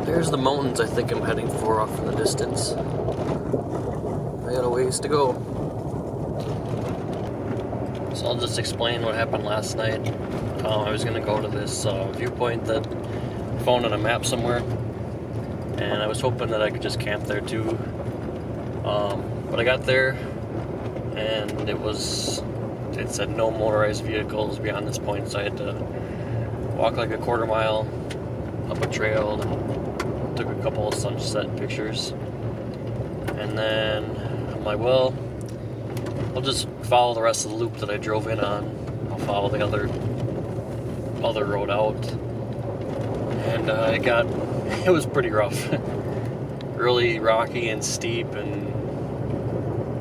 There's the mountains I think I'm heading for off in the distance. I got a ways to go. So I'll just explain what happened last night. I was going to go to this viewpoint that I found on a map somewhere, and I was hoping that I could just camp there too. But I got there, and it said no motorized vehicles beyond this point, so I had to walk like a quarter mile up a trail and took a couple of sunset pictures. And then I'm like, well, I'll just follow the rest of the loop that I drove in on. I'll follow the other road out. And it was pretty rough. Really rocky and steep, and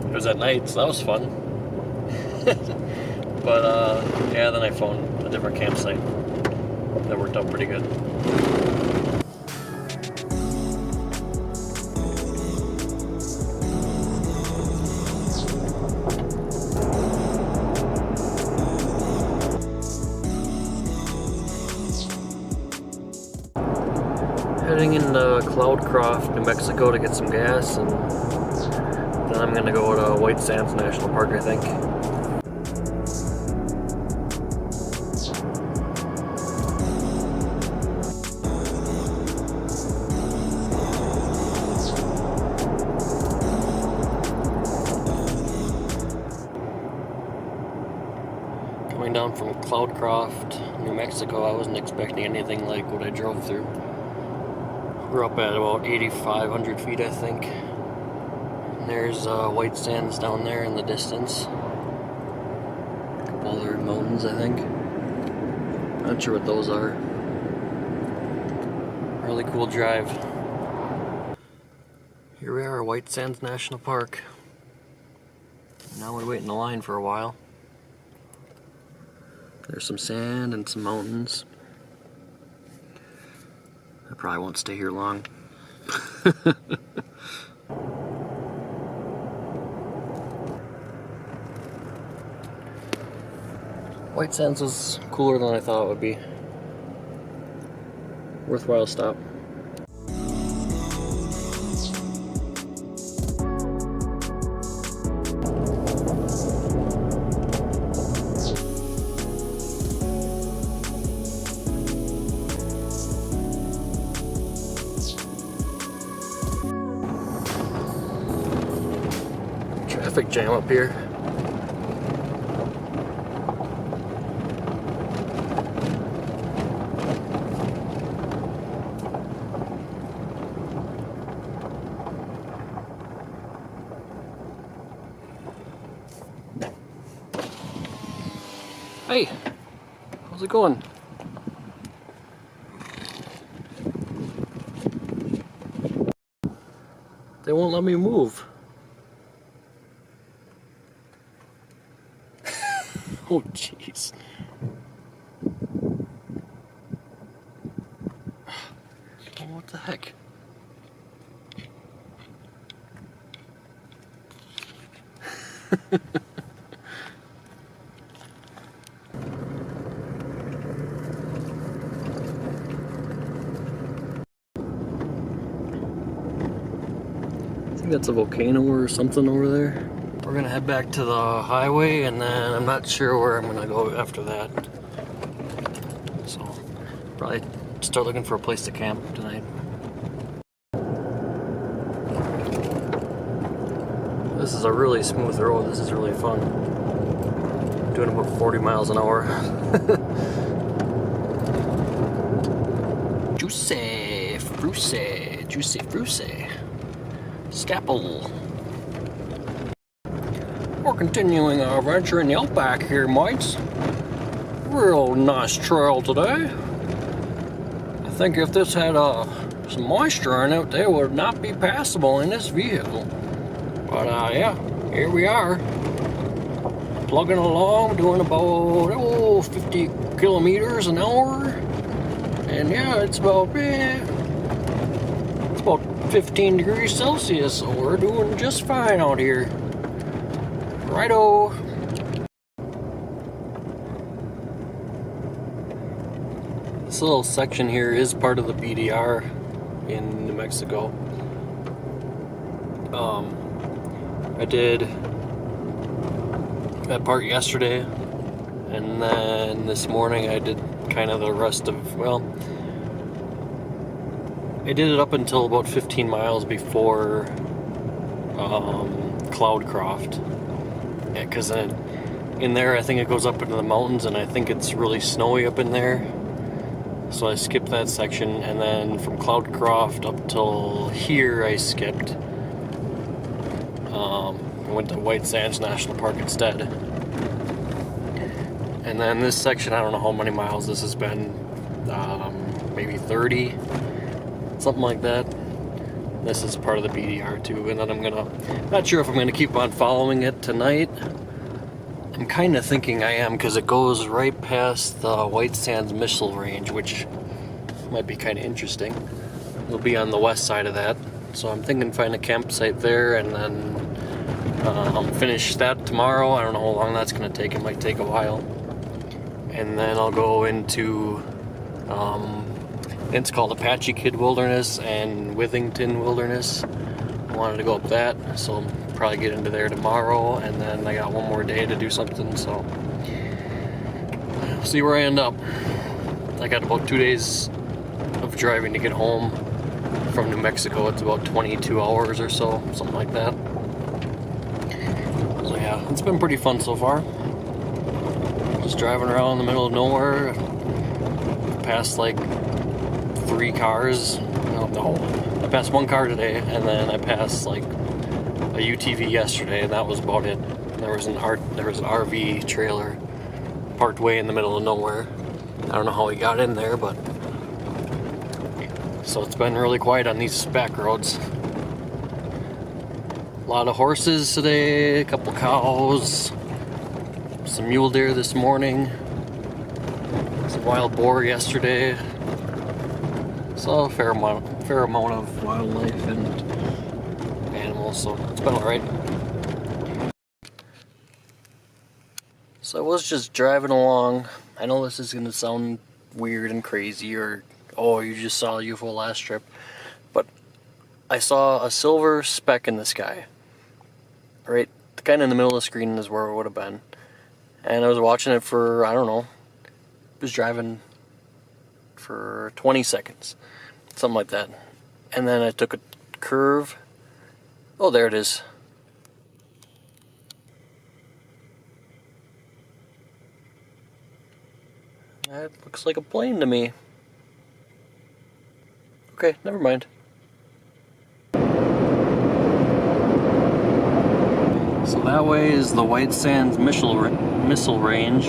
it was at night, so that was fun. But yeah, then I found a different campsite that worked out pretty good. Heading into Cloudcroft, New Mexico to get some gas, and then I'm gonna go to White Sands National Park, I think. Coming down from Cloudcroft, New Mexico, I wasn't expecting anything like what I drove through. We're up at about 8,500 feet, I think. And there's White Sands down there in the distance. A couple other mountains, I think. Not sure what those are. Really cool drive. Here we are, White Sands National Park. Now we wait in the line for a while. There's some sand and some mountains. I probably won't stay here long. White Sands was cooler than I thought it would be. Worthwhile stop. Traffic jam up here. Hey, how's it going? They won't let me move. Oh, jeez. Oh, what the heck? I think that's a volcano or something over there. We're gonna head back to the highway, and then I'm not sure where I'm gonna go after that. So, probably start looking for a place to camp tonight. This is a really smooth road. This is really fun. Doing about 40 miles an hour. Juicy, fruity, juicy, fruity. Scapple. We're continuing our adventure in the outback here, mates. Real nice trail today. I think if this had some moisture in it, it would not be passable in this vehicle. But yeah, here we are. Plugging along, doing about 50 kilometers an hour. And yeah, it's about 15 degrees Celsius, so we're doing just fine out here. Righto. This little section here is part of the BDR. in New Mexico. I did that part yesterday, and then this morning I did kind of the rest of, well, I did it up until about 15 miles before Cloudcroft. Yeah, because in there I think it goes up into the mountains, and I think it's really snowy up in there. So I skipped that section, and then from Cloudcroft up till here I skipped. I went to White Sands National Park instead. And then this section, I don't know how many miles this has been, maybe 30, something like that. This is part of the BDR too, and then I'm not sure if I'm gonna keep on following it tonight. I'm kind of thinking I am, because it goes right past the White Sands Missile Range, which might be kind of interesting. We'll be on the west side of that, so I'm thinking find a campsite there, and then finish that tomorrow. I don't know how long that's going to take. It might take a while. And then I'll go into, it's called Apache Kid Wilderness and Withington Wilderness. I wanted to go up that, so I'll probably get into there tomorrow, and then I got one more day to do something, so see where I end up. I got about 2 days of driving to get home from New Mexico. It's about 22 hours or so, something like that. So yeah, it's been pretty fun so far. Just driving around in the middle of nowhere. Passed like 3 cars. No, I passed 1 car today, and then I passed like a UTV yesterday, and that was about it. There was an RV trailer parked way in the middle of nowhere. I don't know how he got in there, but so it's been really quiet on these back roads. A lot of horses today, a couple cows, some mule deer this morning, some wild boar yesterday. So a fair amount of wildlife and animals, so it's been alright. So I was just driving along. I know this is going to sound weird and crazy, or, oh, you just saw a UFO last trip, but I saw a silver speck in the sky. Right, kind of in the middle of the screen is where it would have been. And I was watching it for, I don't know, I was driving for 20 seconds, something like that. And then I took a curve. Oh, there it is. That looks like a plane to me. Okay, never mind. So that way is the White Sands Missile Range,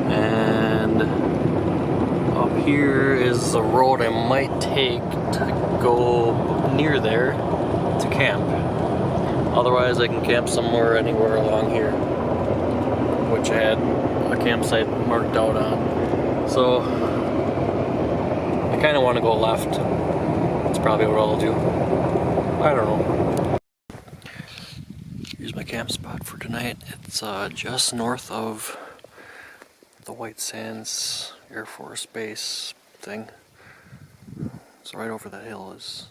and up here is the road I might take to go near there to camp. Otherwise I can camp somewhere, anywhere along here, which I had a campsite marked out on. So I kind of want to go left. That's probably what I'll do. I don't know. Here's my camp spot for tonight. It's just north of the White Sands Air Force Base thing. So right over that hill is...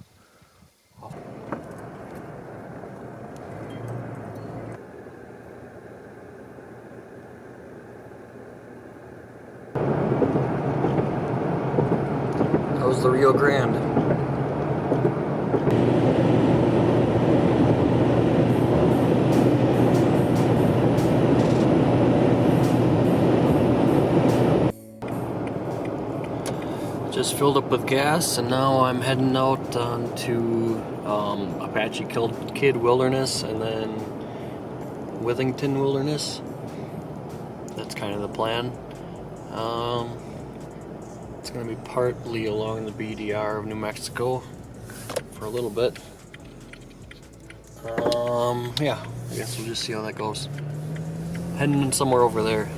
That was the Rio Grande. Just filled up with gas, and now I'm heading out to Apache Kid Wilderness and then Withington Wilderness. That's kind of the plan. It's going to be partly along the BDR of New Mexico for a little bit. Yeah, I guess we'll just see how that goes. Heading somewhere over there.